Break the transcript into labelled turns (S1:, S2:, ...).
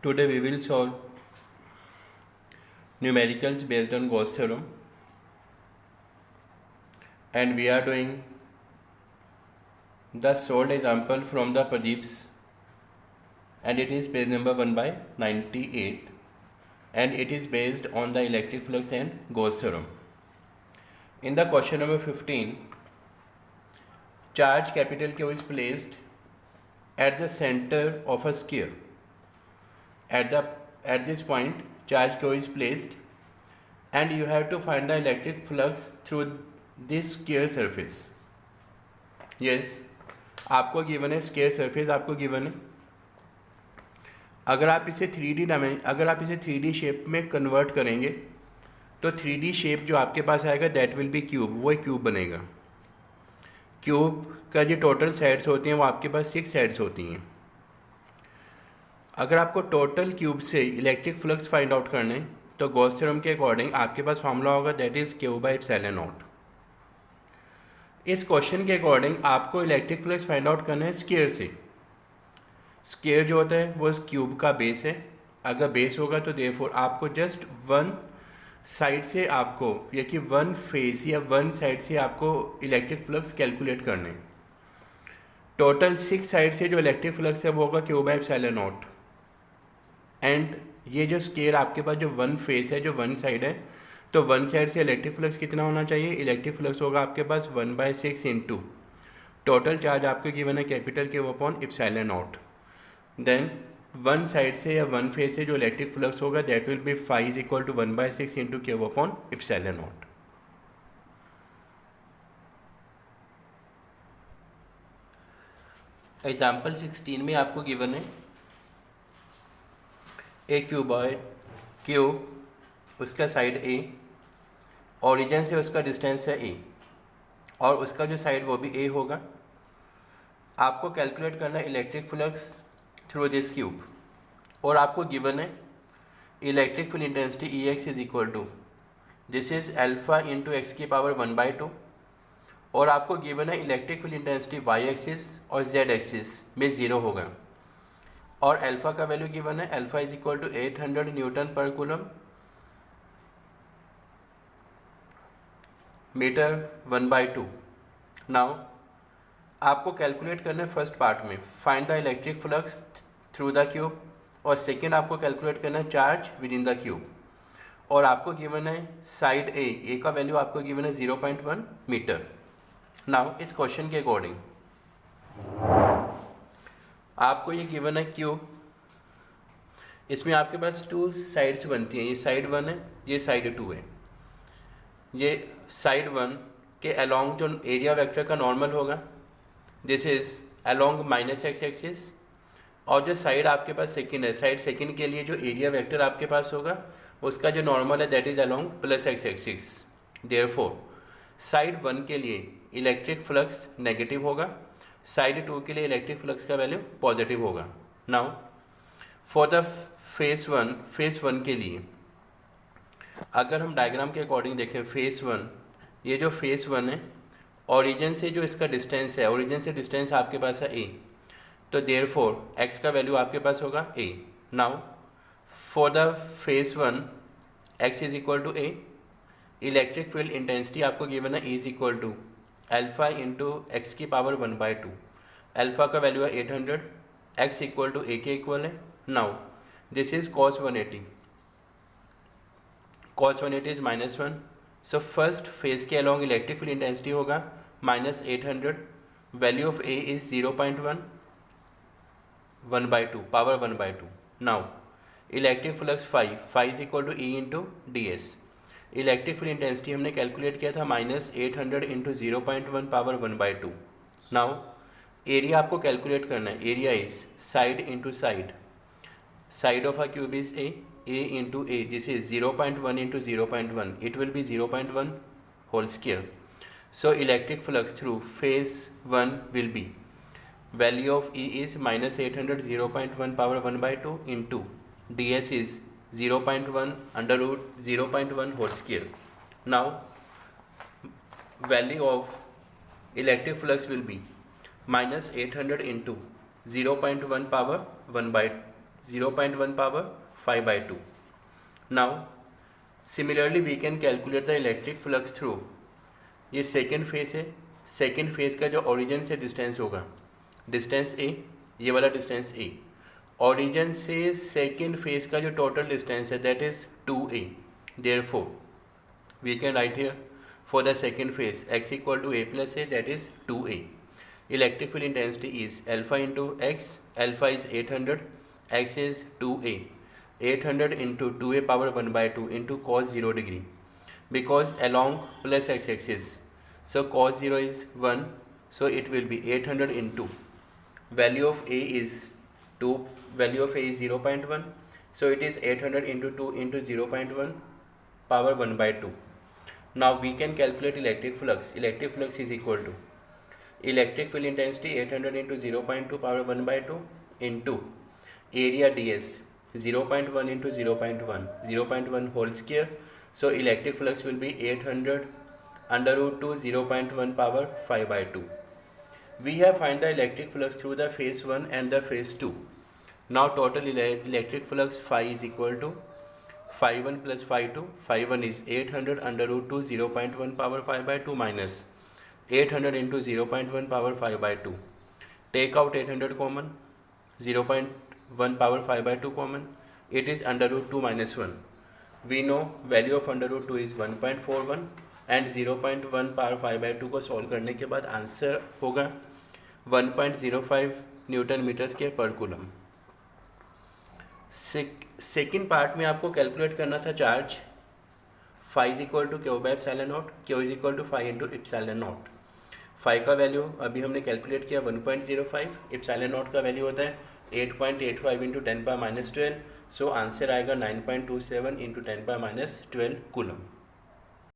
S1: Today we will solve numericals based on Gauss theorem, and we are doing the solved example from the Pradeep's, and it is page number 1 by 98, and it is based on the electric flux and Gauss theorem. In the question number 15, charge capital Q is placed at the center of a sphere. At this point, charge Q is placed, and you have to find the electric flux through this sphere surface. Yes, आपको given है square surface, आपको given है. अगर आप इसे 3D shape में convert करेंगे तो 3D शेप जो आपके पास आएगा दैट विल बी क्यूब, वो क्यूब बनेगा. क्यूब का जो टोटल साइड्स होती हैं वो आपके पास 6 साइड्स होती हैं. अगर आपको टोटल क्यूब से इलेक्ट्रिक फ्लक्स फाइंड आउट करना है तो गॉस थ्योरम के अकॉर्डिंग आपके पास फॉर्मूला होगा that is Q by epsilon not. इस क्वेश्चन के अकॉर्डिंग आपको इलेक्ट्रिक फ्लक्स फाइंड आउट करना है स्क्वायर से. स्क्वायर जो होता है वो इस क्यूब का बेस है. अगर बेस होगा तो देयरफॉर आपको जस्ट वन साइड से आपको या कि वन फेस या वन साइड से आपको इलेक्ट्रिक फ्लक्स कैलकुलेट करने हैं. टोटल 6 साइड से जो इलेक्ट्रिक फ्लक्स है वो होगा Q by epsilon not. And ये जो स्केयर आपके पास जो वन फेस है, जो वन साइड है, तो वन साइड से इलेक्ट्रिक फ्लक्स कितना होना चाहिए? इलेक्ट्रिक फ्लक्स होगा आपके पास 1/6 इंटू टोटल चार्ज आपको गिवन है कैपिटल के upon epsilon naught. Then one side से या वन फेस से जो इलेक्ट्रिक फ्लक्स होगा that will be phi is equal to 1/6 into Q upon epsilon naught. Example 16 में आपको गिवन है ए क्यूबॉइड क्यूब, उसका साइड ए, ओरिजिन से उसका डिस्टेंस है ए, और उसका जो साइड वो भी ए होगा. आपको कैलकुलेट करना है electric flux through this cube, और आपको गिवन है electric field intensity E X is equal to this is alpha into X की पावर 1/2, और आपको गिवन है electric field intensity Y axis और जेड एक्सिस में 0 होगा, और अल्फा का वैल्यू गिवन है alpha is equal to 800 newton पर कूलम मीटर 1/2. नाउ आपको कैलकुलेट करना है फर्स्ट पार्ट में find the electric flux through the cube, और सेकेंड आपको कैलकुलेट करना है charge with in the cube, और आपको गिवन है साइड ए का वैल्यू आपको गिवन है 0.1 मीटर. नाउ इस क्वेश्चन के अकॉर्डिंग आपको ये गिवन है क्यूब, इसमें आपके पास 2 साइड्स बनती हैं. ये साइड 1 है, ये साइड 2 है. ये साइड 1 के अलोंग जो एरिया वेक्टर का नॉर्मल होगा this is along -x axis, और जो साइड आपके पास सेकंड है, साइड सेकंड के लिए जो एरिया वेक्टर आपके पास होगा उसका जो नॉर्मल है that is along +x axis. Therefore side 1 के लिए इलेक्ट्रिक फ्लक्स नेगेटिव होगा, साइड 2 के लिए इलेक्ट्रिक फ्लक्स का वैल्यू पॉजिटिव होगा. नाउ फॉर द फेस 1 के लिए अगर हम डायग्राम के अकॉर्डिंग देखें फेस 1, ये जो फेस 1 है ओरिजिन से जो इसका डिस्टेंस है, ओरिजिन से डिस्टेंस आपके पास है a, तो देयरफॉर x का वैल्यू आपके पास होगा a. Now for the face 1 x is equal to a, electric field intensity आपको गिवन है E is equal to alpha into X की पावर 1/2. अल्फा का वैल्यू है 800, x इक्वल टू a के इक्वल है. Now this is cos 180, cos 180 इज -1. So first face के along electric field intensity होगा -800, value of a is 0.1 1/2 power 1/2. Now electric flux phi is equal to E into D S. Electric field intensity हमने calculate किया था -800 into 0.1 power 1/2. Now area आपको calculate करना है. Area is side into side of a cube is a into a. This is 0.1 into 0.1, it will be 0.1 whole square. So electric flux through face 1 will be value of E is -800 0.1 power 1/2 into ds is 0.1 under root 0.1 whole square. Now value of electric flux will be -800 into 0.1 power 1/2. 0.1 power 5/2. Now similarly we can calculate the electric flux through, ये second phase है, second face का जो origin से distance होगा, distance A, ये वाला distance A, origin से second face का जो टोटल डिस्टेंस है that is 2a. Therefore we can write here for the second face x equal to a plus a, that is 2a. Electric field intensity is alpha into x, alpha is 800, x is 2a, 800 into 2a power 1/2 into cos 0 degree, because along plus x axis, so cos 0 is 1, so it will be 800 into value of a is 2, value of a is 0.1, so it is 800 into 2 into 0.1 power 1/2. Now we can calculate electric flux. Electric flux is equal to electric field intensity 800 into 0.2 power 1/2 into area ds 0.1 into 0.1, 0.1 whole square, so electric flux will be 800 under root 2 0.1 power 5/2. We have find the electric flux through the phase 1 and the phase 2. Now total electric flux phi is equal to phi 1 plus phi 2. Phi 1 is 800 under root 2 0.1 power 5/2 minus 800 into 0.1 power 5/2. Take out 800 common, 0.1 power 5/2 common, it is under root 2 minus 1. We know value of under root 2 is 1.41 and 0.1 power 5/2 को solve करने के बाद answer होगा 1.05 newton metre square पर coulomb. Second part में आपको calculate करना था charge. Phi is equal to Q by epsilon naught, Q is equal to phi into epsilon naught. Phi का वैल्यू अभी हमने कैलकुलेट किया 1.05, एप्सिलॉन नॉट का वैल्यू होता है 8.85 इंटू 10⁻⁻12, सो आंसर आएगा 9.27 इंटू 10⁻12 कूलम.